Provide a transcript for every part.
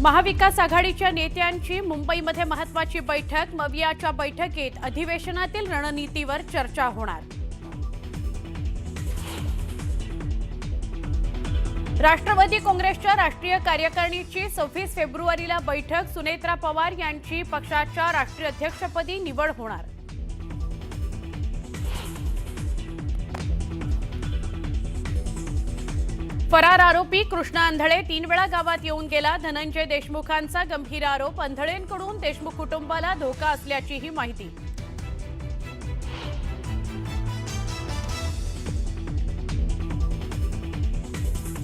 महाविकास आघाडीच्या नेत्यांची मुंबईमध्ये महत्त्वाची बैठक। मवियाच्या बैठकीत अधिवेशनातील रणनीतीवर चर्चा होणार। राष्ट्रवादी काँग्रेसच्या राष्ट्रीय कार्यकारिणीची 26 फेब्रुवारीला बैठक। सुनेत्रा पवार यांची पक्षाच्या राष्ट्रीय अध्यक्षपदी निवड होणार। फरार आरोपी कृष्णा आंधळे 3 वेळा गावात येऊन गेला। धनंजय देशमुखांचा गंभीर आरोप। आंधळेंकडून देशमुख कुटुंबाला धोका असल्याचीही माहिती।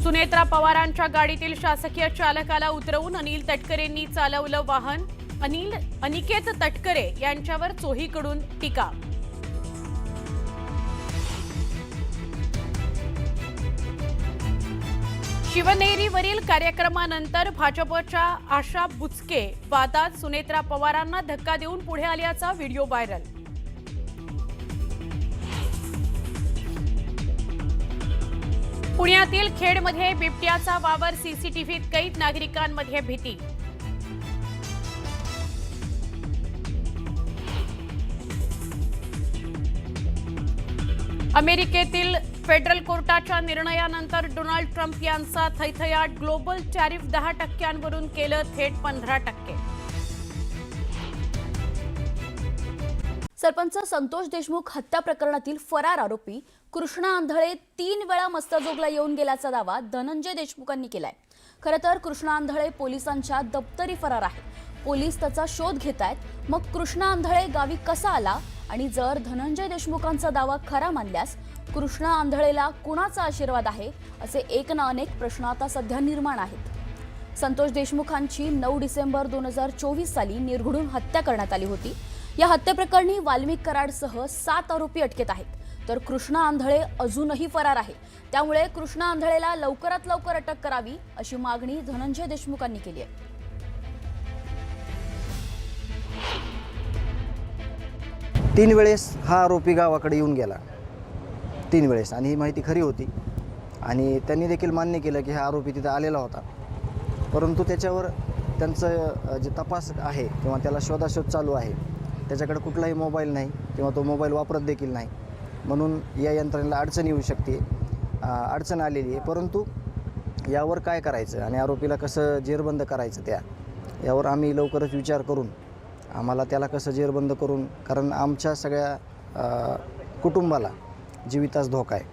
सुनेत्रा पवारांच्या गाडीतील शासकीय चालकाला उतरवून अनिल तटकरेंनी चालवलं वाहन। अनिकेत तटकरे यांच्यावर चोहीकडून टीका। शिवनेरीवरील कार्यक्रमानंतर भाजपच्या आशा बुचके वादात सुनेत्रा पवारांना धक्का देऊन पुढे आल्याचा व्हिडिओ व्हायरल। पुण्यातील खेडमध्ये बिबट्याचा वावर। सीसीटीव्हीत कैद। नागरिकांमध्ये भीती। अमेरिकेतील फेडरल कोर्टाच्या निर्णयानंतर डोनाल्ड ट्रम्प यांचा थैथयाट। ग्लोबल टॅरिफ 10% केलं थेट 15%। सरपंच संतोष देशमुख हत्या प्रकरणातील फरार आरोपी कृष्णा आंधळे 3 वेळा मस्तजोगला येऊन गेल्याचा दावा धनंजय देशमुखांनी केलाय। खरं तर कृष्णा आंधळे पोलिसांच्या दप्तरी फरार आहे। पोलीस त्याचा शोध घेतायत। मग कृष्णा आंधळे गावी कसा आला आणि जर धनंजय देशमुखांचा दावा खरा मानल्यास कृष्णा आंधळेला कुणाचा आशीर्वाद आहे असे एक ना अनेक प्रश्न आता सध्या निर्माण आहेत। संतोष देशमुखांची 9 डिसेंबर 2024 साली निर्घृण हत्या करण्यात आली होती। या हत्येप्रकरणी वाल्मिक कराडसह 7 आरोपी अटकेत आहेत, तर कृष्णा आंधळे अजूनही फरार आहे। त्यामुळे कृष्णा आंधळेला लवकरात लवकर अटक करावी अशी मागणी धनंजय देशमुखांनी केली आहे। 3 वेळेस हा आरोपी गावाकडे येऊन गेला, 3 वेळेस, आणि ही माहिती खरी होती आणि त्यांनी देखील मान्य केलं की हा आरोपी तिथे आलेला होता। परंतु त्याच्यावर त्यांचं जे तपास आहे किंवा त्याला शोधाशोध चालू आहे, त्याच्याकडे कुठलाही मोबाईल नाही किंवा तो मोबाईल वापरत देखील नाही, म्हणून या यंत्रणेला अडचण येऊ शकते, अडचण आलेली आहे। परंतु यावर काय करायचं आणि आरोपीला कसं जेरबंद करायचं यावर आम्ही लवकरच विचार करून आम्हाला त्याला कसं जेरबंद करून, कारण आमच्या सगळ्या कुटुंबाला जीवितास धोका आहे।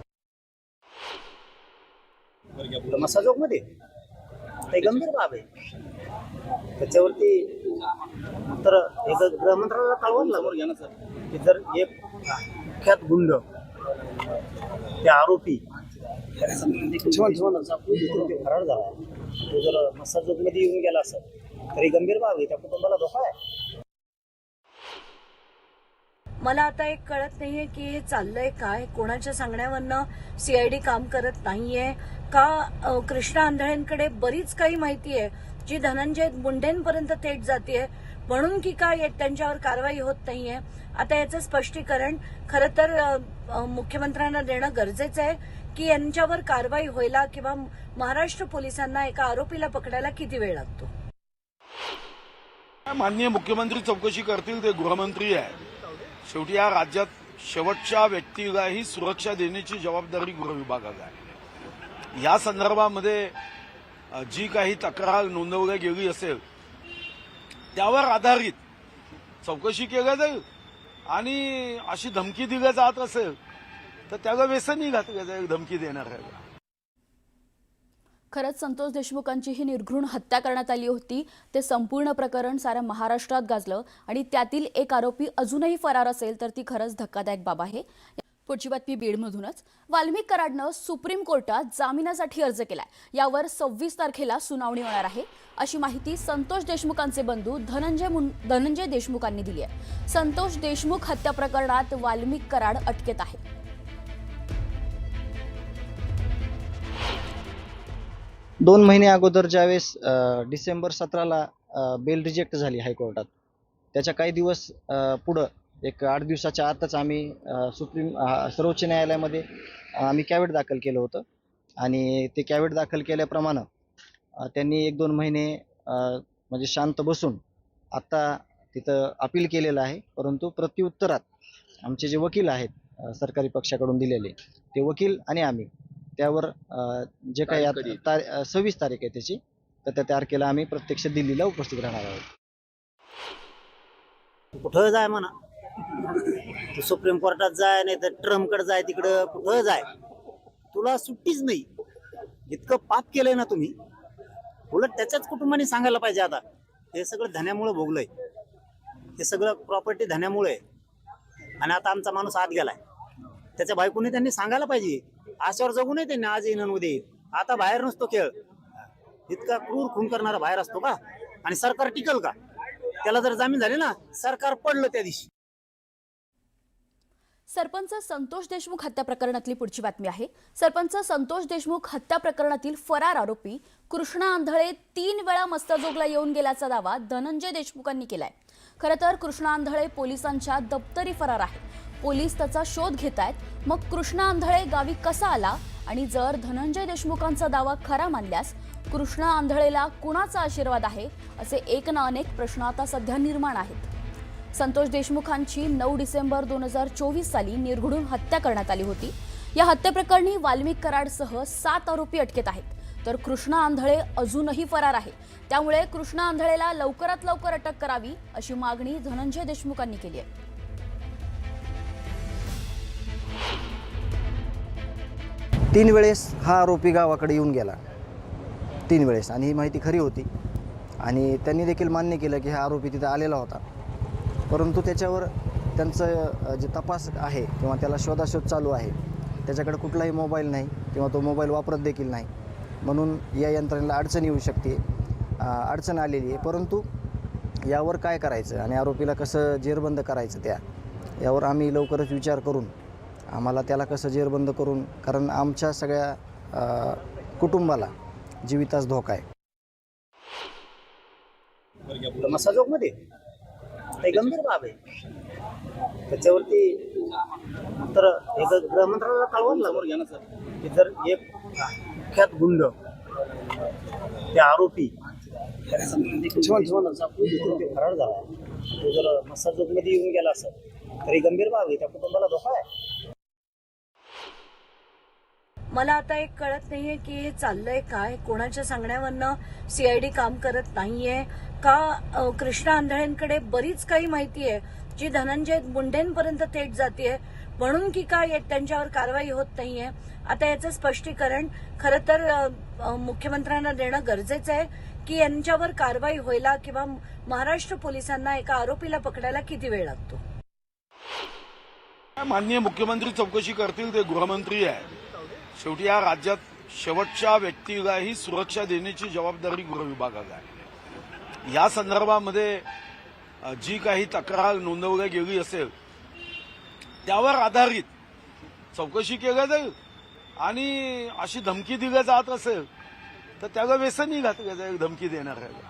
मसाजोगमध्ये ते गंभीर बाब आहे। त्याच्यावरती तर एक गृहमंत्र्याला कळवलं लागलं की जर एक कुख्यात गुंड ते आरोपी फरार झाला, तो जर मसाजोगमध्ये येऊन गेला असेल तरी गंभीर बाब आहे, त्या कुटुंबाला धोका आहे। मला आता एक कळत नाहीये की हे चाललंय काय, कोणाच्या सांगण्यावरनं सीआयडी काम करत नाहीये का? कृष्णा आंधळेंकडे बरीच काही माहिती आहे जी धनंजय मुंडेंपर्यंत थेट जातीये, म्हणून की काय त्यांच्यावर कारवाई होत नाहीये? आता याचं स्पष्टीकरण खरं तर मुख्यमंत्र्यांना देणं गरजेचं आहे की यांच्यावर कारवाई व्हायला किंवा महाराष्ट्र पोलिसांना एका आरोपीला पकडायला किती वेळ लागतो? माननीय मुख्यमंत्री चौकशी करतील, ते गृहमंत्री आहे। शेवटी या राज्यात शेवटच्या व्यक्तीलाही सुरक्षा देण्याची जबाबदारी गृह विभागाला आहे। या संदर्भामध्ये जी काही तक्रार नोंदवली गेली असेल त्यावर आधारित चौकशी केली जाईल आणि अशी धमकी दिली जात असेल तर त्याला व्यसनही घातलं जाईल धमकी देणाऱ्याला। खरंच संतोष देशमुखांची ही निर्घृण हत्या करण्यात आली होती। ते संपूर्ण प्रकरण साऱ्या महाराष्ट्रात गाजलं आणि त्यातील एक आरोपी अजूनही फरार असेल तर ती खरंच धक्कादायक बाब आहे। पुढची बातमी बीडमधूनच। वाल्मिक कराडनं सुप्रीम कोर्टात जामिनासाठी अर्ज केलाय। यावर 26 तारखेला सुनावणी होणार आहे अशी माहिती संतोष देशमुखांचे बंधू धनंजय देशमुखांनी दिली आहे। संतोष देशमुख हत्या प्रकरणात वाल्मिक कराड अटकेत आहे। दोन महिने अगोदर ज्यावेळेस डिसेंबर 17ला बेल रिजेक्ट झाली हायकोर्टात, त्याच्या काही दिवस पुढं एक 8 दिवसाच्या आतच आम्ही सर्वोच्च न्यायालयामध्ये आम्ही कॅव्हेट दाखल केलं होतं आणि ते कॅव्हेट दाखल केल्याप्रमाणे त्यांनी 1-2 महिने म्हणजे शांत बसून आता तिथं अपील केलेलं आहे. परंतु प्रत्युत्तरात आमचे जे वकील आहेत सरकारी पक्षाकडून दिलेले, ते वकील आणि आम्ही त्यावर जे काही 26 तारीख आहे त्याची, तर त्या तारखेला आम्ही प्रत्यक्ष दिल्लीला उपस्थित राहणार आहोत. कुठं जाय म्हणा, तू सुप्रीम कोर्टात जाय, नाही तर ट्रम्पकडे जाय, तिकडं कुठं जाय, तुला सुट्टीच नाही. इतकं पाप केलंय ना तुम्ही, उलट त्याच्याच कुटुंबाने सांगायला पाहिजे. आता हे सगळं धन्यामुळे भोगलंय, हे सगळं प्रॉपर्टी धन्यामुळे. आणि आता आमचा माणूस आत गेलाय, त्याच्या बायकोने त्यांनी सांगायला पाहिजे. आशावर जगू नये त्यांनी, आज येईन उद्या येईल. आता बाहेर नसतो खेळ. इतका क्रूर खून करणारा बाहेर असतो का? आणि सरकार टिकल का? त्याला जर जामीन झाली ना, सरकार पडलं त्या दिवशी. सरपंच संतोष देशमुख हत्या प्रकरणातली पुढची बातमी आहे. सरपंच संतोष देशमुख हत्या प्रकरणातील फरार आरोपी कृष्णा आंधळे 3 वेळा मस्ताजोगला येऊन गेल्याचा दावा धनंजय देशमुखांनी केलाय. खरं तर कृष्णा आंधळे पोलिसांच्या दप्तरी फरार आहे. पोलीस त्याचा शोध घेत आहेत. मग कृष्णा आंधळे गावी कसा आला आणि जर धनंजय देशमुखांचा दावा खरा मानल्यास कृष्णा आंधळेला कुणाचा आशीर्वाद आहे, असे एक ना अनेक प्रश्न आता सध्या निर्माण आहेत. संतोष देशमुखांची 9 डिसेंबर 2024 साली निरघुडून हत्या करण्यात आली होती. या हत्येप्रकरणी वाल्मिक कराडसह 7 आरोपी अटकेत आहेत. तर कृष्णा आंधळे अजूनही फरार आहे. त्यामुळे कृष्णा आंधळेला लवकरात लवकर अटक करावी अशी मागणी धनंजय देशमुखांनी केली आहे. तीन वेळेस हा आरोपी गावाकडे येऊन गेला, 3 वेळेस, आणि ही माहिती खरी होती. आणि त्यांनी देखील मान्य केलं की हा आरोपी तिथं आलेला होता. परंतु त्याच्यावर त्यांचं जे तपास आहे किंवा त्याला शोधाशोध चालू आहे, त्याच्याकडे कुठलाही मोबाईल नाही किंवा तो मोबाईल वापरत देखील नाही. म्हणून या यंत्रणेला अडचण येऊ शकते, अडचण आलेली आहे. परंतु यावर काय करायचं आणि आरोपीला कसं जेरबंद करायचं, यावर आम्ही लवकरच विचार करून आम्हाला त्याला कसं जेरबंद करून, कारण आमच्या सगळ्या कुटुंबाला जीवितास धोका आहे. मसाजोगमध्ये ते गंभीर बाब आहे. त्याच्यावरती तर एक गृहमंत्र्याला कळवलं लागलं की जर एक कुख्यात गुंड, ते आरोपी फरार झाला, तो जर मसाजोगमध्ये येऊन गेला असेल तरी गंभीर बाब आहे. त्या कुटुंबाला धोका आहे. मला आता एक कळत नाहीये की हे चाललंय काय, कोणाच्या सांगण्यावरनं सीआयडी काम करत नाहीये का? कृष्णा आंधळेंकडे बरीच काही माहिती आहे जी धनंजय मुंडेंपर्यंत थेट जाते, म्हणून की काय त्यांच्यावर कारवाई होत नाहीये. आता याचं स्पष्टीकरण खरं तर मुख्यमंत्र्यांना देणं गरजेचं आहे की यांच्यावर कारवाई व्हायला किंवा महाराष्ट्र पोलिसांना एका आरोपीला पकडायला किती वेळ लागतो. माननीय मुख्यमंत्री चौकशी करतील, ते गृहमंत्री आहे. शेवटी या राज्यात शेवटच्या व्यक्तीलाही सुरक्षा देण्याची जबाबदारी गृह विभागाला आहे. या संदर्भामध्ये जी काही तक्रार नोंदवली गेली असेल त्यावर आधारित चौकशी केली जाईल. आणि अशी धमकी दिली जात असेल तर त्याला व्यसनही घातलं जाईल धमकी देणाऱ्याला.